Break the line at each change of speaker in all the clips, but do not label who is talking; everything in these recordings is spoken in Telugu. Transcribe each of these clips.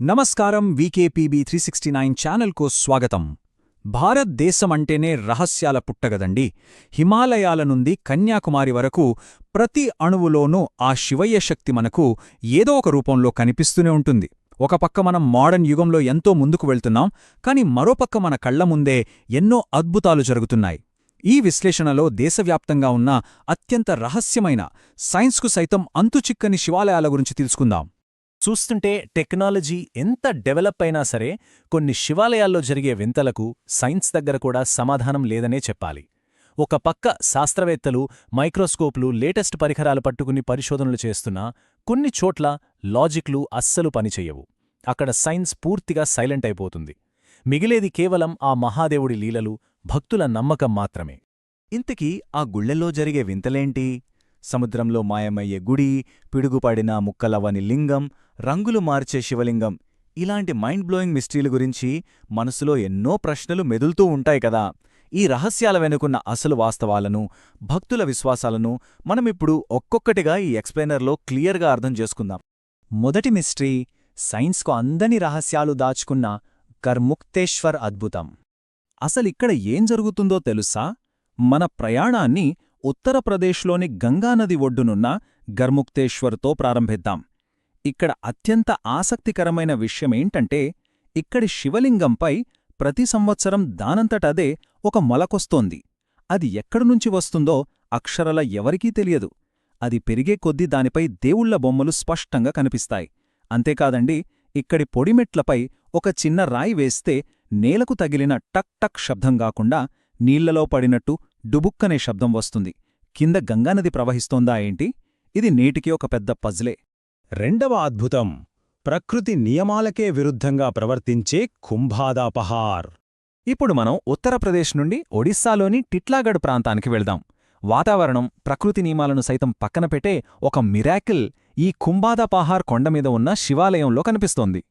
నమస్కారం వీకేపీబీ 369 ఛానల్కు స్వాగతం. భారతదేశమంటేనే రహస్యాల పుట్టగదండి. హిమాలయాల నుండి కన్యాకుమారి వరకు ప్రతి అణువులోనూ ఆ శివయ్య శక్తి మనకు ఏదో ఒక రూపంలో కనిపిస్తూనే ఉంటుంది. ఒక పక్క మనం మోడర్న్ యుగంలో ఎంతో ముందుకు వెళ్తున్నాం, కాని మరోపక్క మన కళ్ల ముందే ఎన్నో అద్భుతాలు జరుగుతున్నాయి. ఈ విశ్లేషణలో దేశవ్యాప్తంగా ఉన్న అత్యంత రహస్యమైన, సైన్స్కు సైతం అంతుచిక్కని శివాలయాల గురించి తెలుసుకుందాం.
చూస్తుంటే టెక్నాలజీ ఎంత డెవలప్ అయినా సరే కొన్ని శివాలయాల్లో జరిగే వింతలకు సైన్స్ దగ్గర కూడా సమాధానం లేదనే చెప్పాలి. ఒక పక్క శాస్త్రవేత్తలు మైక్రోస్కోప్లు లేటెస్ట్ పరికరాలు పట్టుకుని పరిశోధనలు చేస్తున్నా కొన్ని చోట్ల లాజిక్లు అస్సలు పనిచెయ్యవు. అక్కడ సైన్స్ పూర్తిగా సైలెంట్ అయిపోతుంది. మిగిలేది కేవలం ఆ మహాదేవుడి లీలలు, భక్తుల నమ్మకం మాత్రమే.
ఇంతకీ ఆ గుళ్ళెల్లో జరిగే వింతలేంటి? సముద్రంలో మాయమయ్యే గుడి, పిడుగుపడిన ముక్కలవ్వని లింగం, రంగులు మార్చే శివలింగం, ఇలాంటి మైండ్ బ్లోయింగ్ మిస్టరీల గురించి మనసులో ఎన్నో ప్రశ్నలు మెదులుతూ ఉంటాయి కదా. ఈ రహస్యాల వెనుకున్న అసలు వాస్తవాలను, భక్తుల విశ్వాసాలను మనమిప్పుడు ఒక్కొక్కటిగా ఈ ఎక్స్ప్లెయినర్లో క్లియర్గా అర్థం చేసుకుందాం.
మొదటి మిస్టరీ, సైన్స్కు అందని రహస్యాలు దాచుకున్న గర్ముక్తేశ్వర్ అద్భుతం. అసలిక్కడ ఏం జరుగుతుందో తెలుసా? మన ప్రయాణాన్ని ఉత్తరప్రదేశ్లోని గంగానది ఒడ్డునున్న గర్ముక్తేశ్వర్తో ప్రారంభిద్దాం. ఇక్కడ అత్యంత ఆసక్తికరమైన విషయమేంటంటే, ఇక్కడి శివలింగంపై ప్రతి సంవత్సరం దానంతటదే ఒక మొలకొస్తోంది. అది ఎక్కడినుంచి వస్తుందో అక్షరాల ఎవరికీ తెలియదు. అది పెరిగే కొద్దీ దానిపై దేవుళ్ల బొమ్మలు స్పష్టంగా కనిపిస్తాయి. అంతేకాదండి, ఇక్కడి పొడిమెట్లపై ఒక చిన్న రాయి వేస్తే నేలకు తగిలిన టక్ టక్ శబ్దం కాకుండా నీళ్లలో పడినట్టు డుబుక్కనే శబ్దం వస్తుంది. కింద గంగానది ప్రవహిస్తోందా ఏంటి? ఇది నేటికి ఒక పెద్ద పజ్లే.
రెండవ అద్భుతం, ప్రకృతి నియమాలకే విరుద్ధంగా ప్రవర్తించే కుంభాదా పహార్.
ఇప్పుడు మనం ఉత్తరప్రదేశ్ నుండి ఒడిస్సాలోని టిట్లాగఢ్ ప్రాంతానికి వెళ్దాం. వాతావరణం, ప్రకృతి నియమాలను సైతం పక్కన పెట్టే ఒక మిరాకిల్ ఈ కుంభాదా పహార్ కొండమీద ఉన్న శివాలయంలో కనిపిస్తోంది.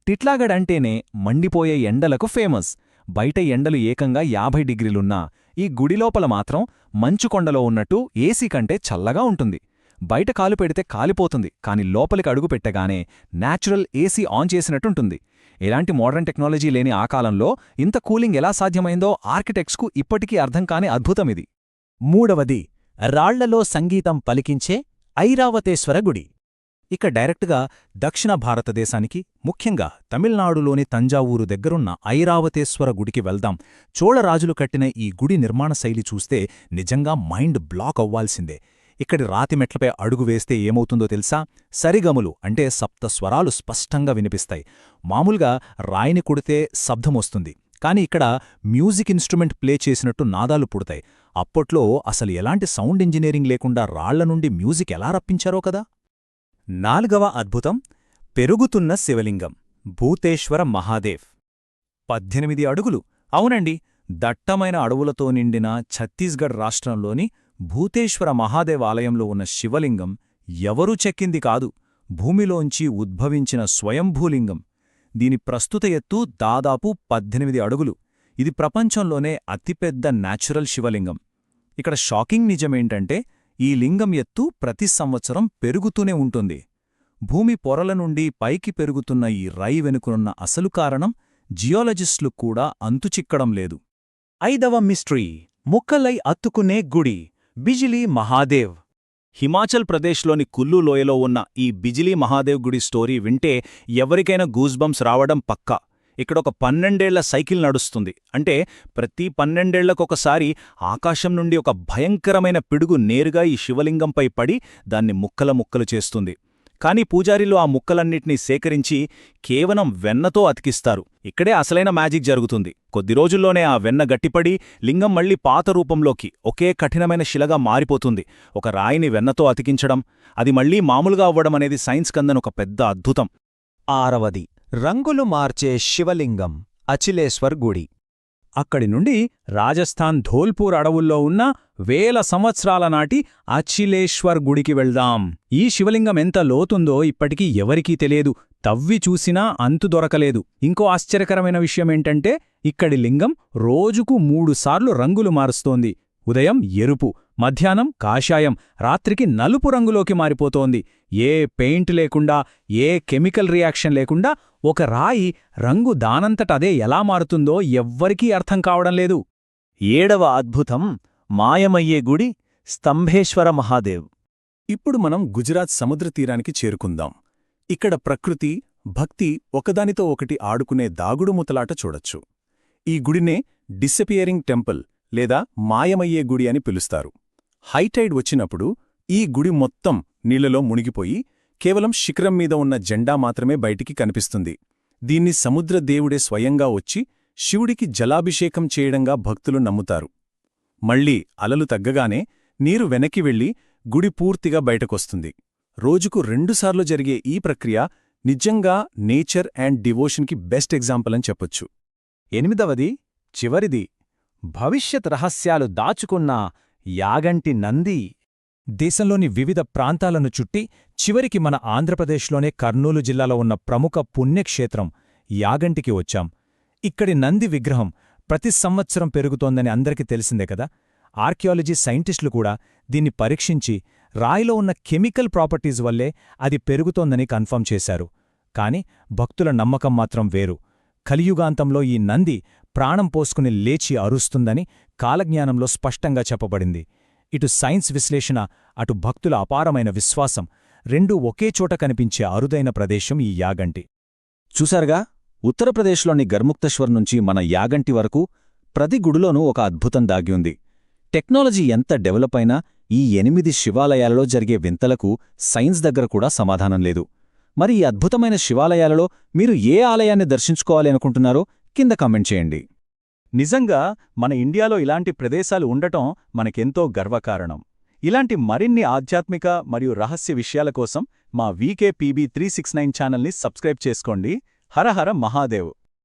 టిట్లాగఢ్ అంటేనే మండిపోయే ఎండలకు ఫేమస్. బయట ఎండలు ఏకంగా 50 డిగ్రీలున్నా ఈ గుడిలోపల మాత్రం మంచుకొండలో ఉన్నట్టు ఏసీ కంటే చల్లగా ఉంటుంది. బయట కాలు పెడితే కాలిపోతుంది, కాని లోపలికి అడుగు పెట్టగానే న్యాచురల్ ఏసీ ఆన్ చేసినట్టుంటుంది. ఎలాంటి మోడర్న్ టెక్నాలజీ లేని ఆ కాలంలో ఇంత కూలింగ్ ఎలా సాధ్యమైందో ఆర్కిటెక్ట్స్కు ఇప్పటికీ అర్థం కాని అద్భుతమిది.
మూడవది, రాళ్లలో సంగీతం పలికించే ఐరావతేశ్వర గుడి.
ఇక డైరెక్ట్గా దక్షిణ భారతదేశానికి, ముఖ్యంగా తమిళనాడులోని తంజావూరు దగ్గరున్న ఐరావతేశ్వర గుడికి వెళ్దాం. చోళరాజులు కట్టిన ఈ గుడి నిర్మాణ శైలి చూస్తే నిజంగా మైండ్ బ్లాక్ అవ్వాల్సిందే. ఇక్కడి రాతి మెట్లపై అడుగు వేస్తే ఏమవుతుందో తెలుసా? సరిగములు అంటే సప్త స్వరాలు స్పష్టంగా వినిపిస్తాయి. మామూలుగా రాయిని కొడితే శబ్దమొస్తుంది, కాని ఇక్కడ మ్యూజిక్ ఇన్స్ట్రుమెంట్ ప్లే చేసినట్టు నాదాలు పుడతాయి. అప్పట్లో అసలు ఎలాంటి సౌండ్ ఇంజనీరింగ్ లేకుండా రాళ్ల నుండి మ్యూజిక్ ఎలా రప్పించారో కదా.
నాలుగవ అద్భుతం, పెరుగుతున్న శివలింగం, భూతేశ్వర మహాదేవ్.
18 అడుగులు. అవునండి, దట్టమైన అడవులతో నిండిన ఛత్తీస్గఢ్ రాష్ట్రంలోని భూతేశ్వర మహాదేవ్ ఆలయంలో ఉన్న శివలింగం ఎవరూ చెక్కింది కాదు, భూమిలోంచి ఉద్భవించిన స్వయంభూలింగం. దీని ప్రస్తుత ఎత్తు దాదాపు 18 అడుగులు. ఇది ప్రపంచంలోనే అతిపెద్ద న్యాచురల్ శివలింగం. ఇక్కడ షాకింగ్ నిజమేంటంటే, ఈ లింగం ఎత్తు ప్రతి సంవత్సరం పెరుగుతూనే ఉంటుంది. భూమి పొరల నుండి పైకి పెరుగుతున్న ఈ రై వెనుకనున్న అసలు కారణం జియాలజిస్టులు కూడా అంతుచిక్కడం లేదు.
ఐదవ మిస్టరీ, ముక్కలై అత్తుకునే గుడి, బిజిలీ మహాదేవ్.
హిమాచల్ ప్రదేశ్లోని కుల్లు లోయలో ఉన్న ఈ బిజిలీ మహాదేవ్ గుడి స్టోరీ వింటే ఎవరికైనా గూస్బంప్స్ రావడం పక్కా. ఇక్కడొక 12 ఏళ్ల సైకిల్ నడుస్తుంది. అంటే ప్రతి 12 ఏళ్లకొకసారి ఆకాశం నుండి ఒక భయంకరమైన పిడుగు నేరుగా ఈ శివలింగంపై పడి దాన్ని ముక్కల ముక్కలు చేస్తుంది. కాని పూజారిలు ఆ ముక్కలన్నిటినీ సేకరించి కేవలం వెన్నతో అతికిస్తారు. ఇక్కడే అసలైన మ్యాజిక్ జరుగుతుంది. కొద్ది రోజుల్లోనే ఆ వెన్న గట్టిపడి లింగం మళ్లీ పాత రూపంలోకి, ఒకే కఠినమైన శిలగా మారిపోతుంది. ఒక రాయిని వెన్నతో అతికించడం, అది మళ్లీ మామూలుగా అవ్వడమనేది సైన్స్ కందన ఒక పెద్ద అద్భుతం.
ఆరవది, రంగులు మార్చే శివలింగం, అచిలేశ్వర్ గుడి.
అక్కడి నుండి రాజస్థాన్ ధోల్పూర్ అడవుల్లో ఉన్న వేల సంవత్సరాల నాటి అచిలేశ్వర్ గుడికి వెళ్దాం. ఈ శివలింగం ఎంత లోతుందో ఇప్పటికీ ఎవరికీ తెలియదు. తవ్వి చూసినా అంతు దొరకలేదు. ఇంకో ఆశ్చర్యకరమైన విషయమేంటంటే, ఇక్కడి లింగం రోజుకు 3 సార్లు రంగులు మారుస్తోంది. ఉదయం ఎరుపు, మధ్యాహ్నం కాషాయం, రాత్రికి నలుపు రంగులోకి మారిపోతోంది. ఏ పెయింట్ లేకుండా, ఏ కెమికల్ రియాక్షన్ లేకుండా ఒక రాయి రంగు దానంతటదే ఎలా మారుతుందో ఎవ్వరికీ అర్థం కావడం లేదు.
7వ అద్భుతం మాయమయ్యే గుడి స్తంభేశ్వర మహాదేవ్.
ఇప్పుడు మనం గుజరాత్ సముద్ర తీరానికి చేరుకుందాం. ఇక్కడ ప్రకృతి, భక్తి ఒకదానితో ఒకటి ఆడుకునే దాగుడుమూతలాట చూడొచ్చు. ఈ గుడినే డిసపియరింగ్ టెంపుల్ లేదా మాయమయ్యే గుడి అని పిలుస్తారు. హైటైడ్ వచ్చినప్పుడు ఈ గుడి మొత్తం నీళ్లలో మునిగిపోయి కేవలం శిఖరం మీద ఉన్న జెండా మాత్రమే బయటికి కనిపిస్తుంది. దీన్ని సముద్ర దేవుడే స్వయంగా వచ్చి శివుడికి జలాభిషేకం చేయడంగా భక్తులు నమ్ముతారు. మళ్ళీ అలలు తగ్గగానే నీరు వెనక్కి వెళ్లి గుడి పూర్తిగా బయటకొస్తుంది. రోజుకు 2 సార్లు జరిగే ఈ ప్రక్రియ నిజంగా నేచర్ అండ్ డివోషన్కి బెస్ట్ ఎగ్జాంపుల్ అని చెప్పొచ్చు.
8వది, చివరిది, భవిష్యత్ రహస్యాలు దాచుకున్న యాగంటి నంది.
దేశంలోని వివిధ ప్రాంతాలను చుట్టి చివరికి మన ఆంధ్రప్రదేశ్లోనే కర్నూలు జిల్లాలో ఉన్న ప్రముఖ పుణ్యక్షేత్రం యాగంటికి వచ్చాం. ఇక్కడి నంది విగ్రహం ప్రతి సంవత్సరం పెరుగుతోందని అందరికీ తెలిసిందే కదా. ఆర్కియాలజీ సైంటిస్టులు కూడా దీన్ని పరీక్షించి రాయిలో ఉన్న కెమికల్ ప్రాపర్టీస్ వల్లే అది పెరుగుతోందని కన్ఫర్మ్ చేశారు. కాని భక్తుల నమ్మకం మాత్రం వేరు. కలియుగాంతంలో ఈ నంది ప్రాణం పోసుకుని లేచి అరుస్తుందని కాలజ్ఞానంలో స్పష్టంగా చెప్పబడింది. ఇటు సైన్స్ విశ్లేషణ, అటు భక్తుల అపారమైన విశ్వాసం రెండూ ఒకేచోట కనిపించే అరుదైన ప్రదేశం ఈ యాగంటి.
చూశారుగా, ఉత్తరప్రదేశ్లోని గర్ముక్తేశ్వర్ నుంచి మన యాగంటి వరకు ప్రతి గుడిలోనూ ఒక అద్భుతం దాగి ఉంది. టెక్నాలజీ ఎంత డెవలప్ అయినా ఈ 8 శివాలయాలలో జరిగే వింతలకు సైన్స్ దగ్గర కూడా సమాధానం లేదు. మరి ఈ అద్భుతమైన శివాలయాలలో మీరు ఏ ఆలయాన్ని దర్శించుకోవాలి అనుకుంటున్నారో కింద కామెంట్ చేయండి.
నిజంగా మన ఇండియాలో ఇలాంటి ప్రదేశాలు ఉండటం మనకెంతో గర్వకారణం. ఇలాంటి మరిన్ని ఆధ్యాత్మిక మరియు రహస్య విషయాల కోసం మా VKPB 369 ఛానల్ని సబ్స్క్రైబ్ చేసుకోండి. హర హర మహాదేవ్.